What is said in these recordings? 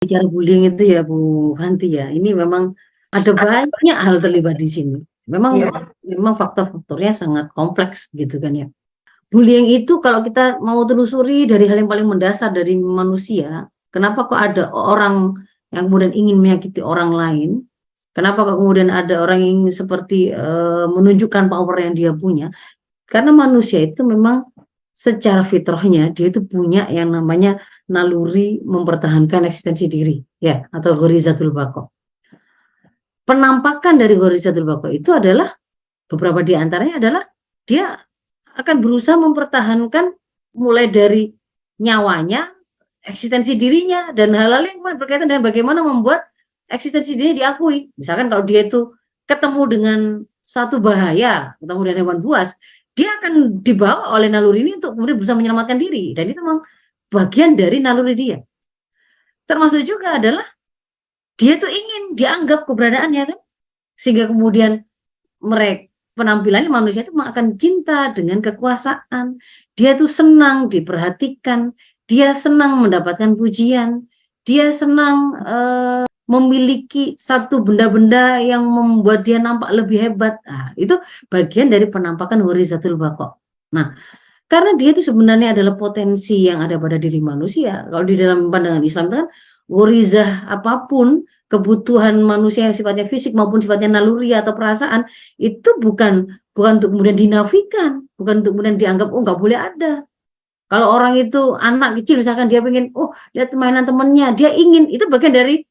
Bicara bullying itu ya Bu Hanti ya, ini memang ada banyak hal terlibat di sini. Memang Iya, memang faktor-faktornya sangat kompleks gitu kan ya. Bullying itu kalau kita mau telusuri dari hal yang paling mendasar dari manusia, kenapa kok ada orang yang kemudian ingin menyakiti orang lain? Kenapa kok kemudian ada orang yang seperti menunjukkan power yang dia punya? Karena manusia itu memang secara fitrahnya dia itu punya yang namanya naluri mempertahankan eksistensi diri, ya, atau ghorizatul baqa. Penampakan dari ghorizatul baqa itu adalah beberapa di antaranya adalah dia akan berusaha mempertahankan mulai dari nyawanya, eksistensi dirinya, dan hal-hal yang berkaitan dengan bagaimana membuat eksistensi dirinya diakui. Misalkan kalau dia itu ketemu dengan satu bahaya, ketemu dengan hewan buas, dia akan dibawa oleh naluri ini untuk kemudian berusaha menyelamatkan diri. Dan itu memang bagian dari naluri dia. Termasuk juga adalah dia tuh ingin dianggap keberadaannya kan, sehingga kemudian mereka penampilannya manusia itu akan cinta dengan kekuasaan. Dia tuh senang diperhatikan, dia senang mendapatkan pujian, dia senang memiliki satu benda-benda yang membuat dia nampak lebih hebat. Nah, itu bagian dari penampakan ghorizatul baqa. Nah, karena dia itu sebenarnya adalah potensi yang ada pada diri manusia. Kalau di dalam pandangan Islam kan ghorizah apapun, kebutuhan manusia yang sifatnya fisik maupun sifatnya naluri atau perasaan itu bukan untuk kemudian dinafikan, bukan untuk kemudian dianggap oh nggak boleh ada. Kalau orang itu anak kecil misalkan dia pengen oh lihat mainan temennya, dia ingin itu bagian dari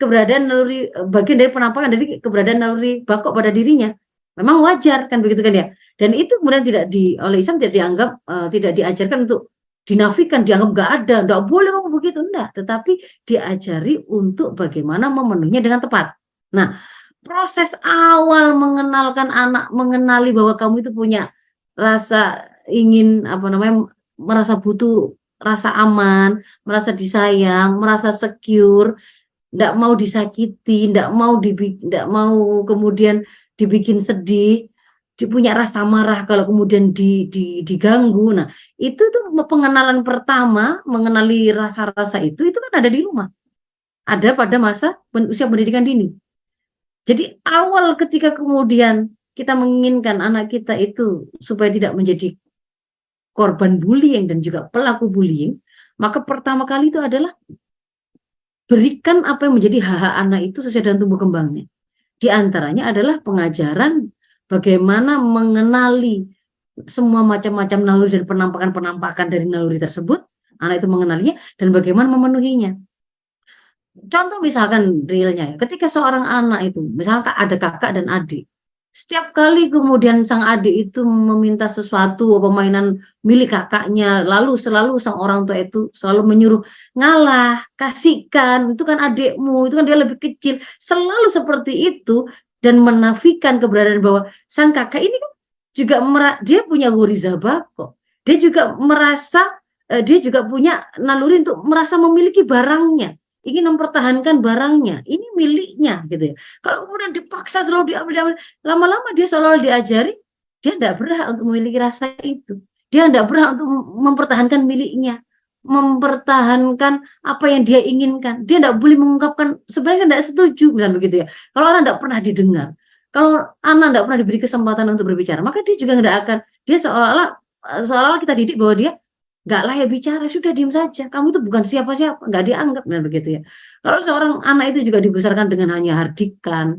keberadaan naluri, bagian dari penampakan dari keberadaan naluri baqa pada dirinya. Memang wajar kan begitu kan ya. Dan itu kemudian tidak oleh Islam tidak dianggap tidak diajarkan untuk dinafikan, dianggap nggak ada, nggak boleh kamu begitu, enggak. Tetapi diajari untuk bagaimana memenuhinya dengan tepat. Nah, proses awal mengenalkan anak, mengenali bahwa kamu itu punya rasa ingin apa namanya, merasa butuh, rasa aman, merasa disayang, merasa secure, nggak mau disakiti, nggak mau kemudian dibikin sedih, punya rasa marah kalau kemudian diganggu. Nah, itu tuh pengenalan pertama, mengenali rasa-rasa itu kan ada di rumah. Ada pada masa usia pendidikan dini. Jadi awal ketika kemudian kita menginginkan anak kita itu supaya tidak menjadi korban bullying dan juga pelaku bullying, maka pertama kali itu adalah berikan apa yang menjadi hak-hak anak itu sesuai dengan tumbuh kembangnya. Di antaranya adalah pengajaran bagaimana mengenali semua macam-macam naluri dan penampakan-penampakan dari naluri tersebut, anak itu mengenalinya dan bagaimana memenuhinya. Contoh misalkan realnya ya, ketika seorang anak itu, misalkan ada kakak dan adik, setiap kali kemudian sang adik itu meminta sesuatu, mainan milik kakaknya, lalu selalu sang orang tua itu selalu menyuruh, ngalah, kasihkan, itu kan adikmu, itu kan dia lebih kecil, selalu seperti itu, dan menafikan keberadaan bahwa sang kakak ini kan juga dia punya ghoriza baqa, dia juga merasa, dia juga punya naluri untuk merasa memiliki barangnya, ingin mempertahankan barangnya, ini miliknya gitu ya. Kalau kemudian dipaksa selalu diambil, lama-lama dia selalu diajari, dia tidak berhak untuk memiliki rasa itu. Dia tidak berhak untuk mempertahankan miliknya, mempertahankan apa yang dia inginkan. Dia tidak boleh mengungkapkan, sebenarnya saya tidak setuju, misalnya begitu ya. Kalau anak tidak pernah didengar, kalau anak tidak pernah diberi kesempatan untuk berbicara, maka dia juga tidak akan, dia seolah-olah kita didik bahwa dia nggak layak bicara, sudah diem saja. Kamu itu bukan siapa-siapa, nggak dianggap, nah begitu ya. Kalau seorang anak itu juga dibesarkan dengan hanya hardikan,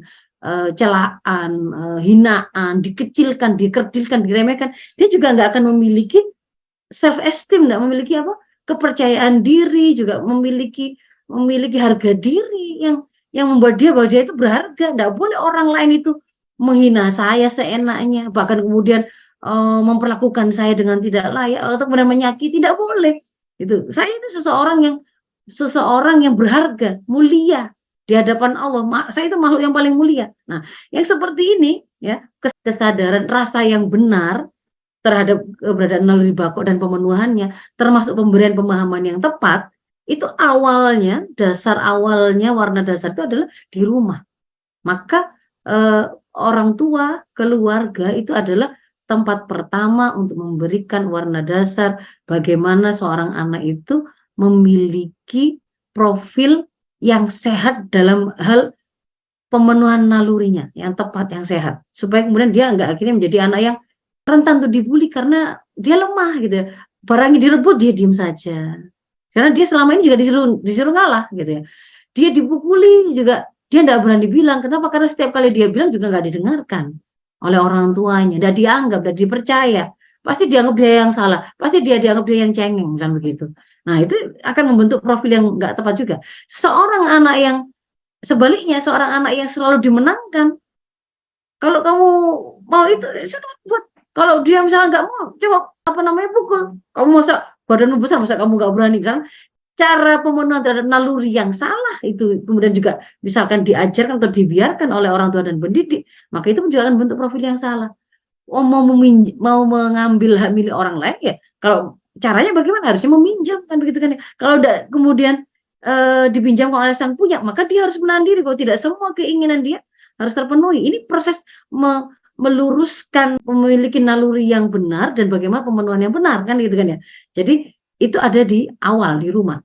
celaan, hinaan, dikecilkan, dikerdilkan, diremehkan, dia juga nggak akan memiliki self esteem, nggak memiliki apa, kepercayaan diri, juga memiliki harga diri yang membuat dia bahwa dia itu berharga. Nggak boleh orang lain itu menghina saya seenaknya, bahkan kemudian memperlakukan saya dengan tidak layak atau kemudian menyakiti, tidak boleh. Itu saya itu seseorang yang berharga, mulia di hadapan Allah. Saya itu makhluk yang paling mulia. Nah, yang seperti ini ya, kesadaran rasa yang benar terhadap keberadaan naluri baqa dan pemenuhannya, termasuk pemberian pemahaman yang tepat, itu awalnya, dasar awalnya, warna dasar itu adalah di rumah. Maka orang tua, keluarga itu adalah tempat pertama untuk memberikan warna dasar bagaimana seorang anak itu memiliki profil yang sehat dalam hal pemenuhan nalurinya, yang tepat, yang sehat. Supaya kemudian dia nggak akhirnya menjadi anak yang rentan untuk dibully karena dia lemah gitu ya. Barangnya direbut dia diem saja. Karena dia selama ini juga disuruh ngalah gitu ya. Dia dipukuli juga dia nggak berani bilang. Kenapa? Karena setiap kali dia bilang juga nggak didengarkan oleh orang tuanya, nggak dianggap, nggak dipercaya. Pasti dianggap dia yang salah, pasti dia dianggap dia yang cengeng, kan begitu. Nah itu akan membentuk profil yang nggak tepat juga. Seorang anak yang sebaliknya, seorang anak yang selalu dimenangkan, kalau kamu mau itu sudah buat. Kalau dia misalnya nggak mau, coba apa namanya pukul. Kamu masa badanmu besar, masa kamu nggak berani kan? Cara pemenuhan terhadap naluri yang salah itu kemudian juga misalkan diajarkan atau dibiarkan oleh orang tua dan pendidik, maka itu juga akan bentuk profil yang salah. Oh, mau mengambil hak milik orang lain ya, kalau caranya bagaimana? Harusnya meminjam kan begitu kan ya. Kalau enggak kemudian dipinjam oleh sang punya, maka dia harus menahan diri bahwa tidak semua keinginan dia harus terpenuhi. Ini proses meluruskan memiliki naluri yang benar dan bagaimana pemenuhan yang benar kan gitu kan ya. Jadi itu ada di awal di rumah.